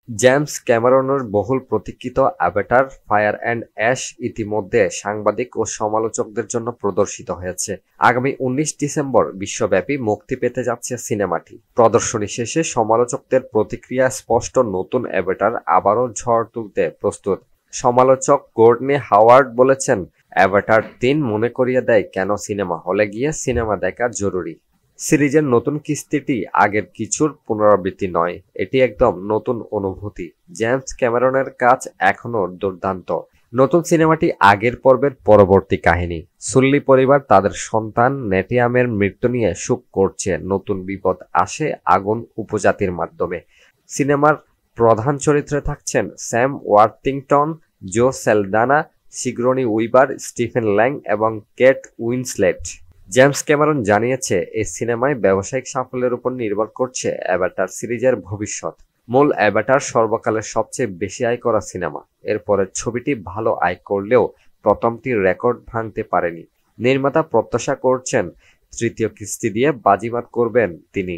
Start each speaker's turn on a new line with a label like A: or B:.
A: James ক্যামেরনের বহুল প্রতীক্ষিত Avatar fire and ash ইতিমধ্যে সাংবাদিক ও সমালোচকদের জন্য প্রদর্শিত হয়েছে। আগামী 19 ডিসেম্বর বিশ্বব্যাপী মুক্তি পেতে যাচ্ছে সিনেমাটি। প্রদর্শনী শেষে সমালোচকদের প্রতিক্রিয়া স্পষ্ট, নতুন অ্যাভাটার আবারও ঝড় তুলতে প্রস্তুত। সমালোচক কোর্টনি হাওয়ার্ড বলেছেন, অ্যাভাটার 3 মনে করিয়ে দেয় কেন সিনেমা হলে গিয়ে সিনেমা দেখা জরুরি। সিরিজের নতুন কিস্তিটি আগের কিছুর পুনরাবৃত্তি নয়, এটি একদম নতুন অনুভূতি। জেমস ক্যামেরনের কাজ এখনও দুর্দান্ত। নতুন সিনেমাটি আগের পর্বের পরবর্তী কাহিনী। সুল্লি পরিবার তাদের সন্তান নেটিয়ামের মৃত্যু নিয়ে শোক করছে। নতুন বিপদ আসে আগুন উপজাতির মাধ্যমে। সিনেমার প্রধান চরিত্রে থাকছেন স্যাম ওয়ার্থিংটন, জো সেলদানা, সিগ্রনি উইভার, স্টিফেন ল্যাং এবং কেট উইন্সলেট। জেমস ক্যামেরন জানিয়েছে, এই সিনেমায় ব্যবসায়িক সাফল্যের উপর নির্ভর করছে অ্যাভাটার সিরিজের ভবিষ্যৎ। মূল অ্যাভাটার সর্বকালের সবচেয়ে বেশি আয় করা সিনেমা। এরপরের ছবিটি ভালো আয় করলেও প্রথমটির রেকর্ড ভাঙতে পারেনি। নির্মাতা প্রত্যাশা করছেন তৃতীয় কিস্তি দিয়ে বাজিমাত করবেন তিনি।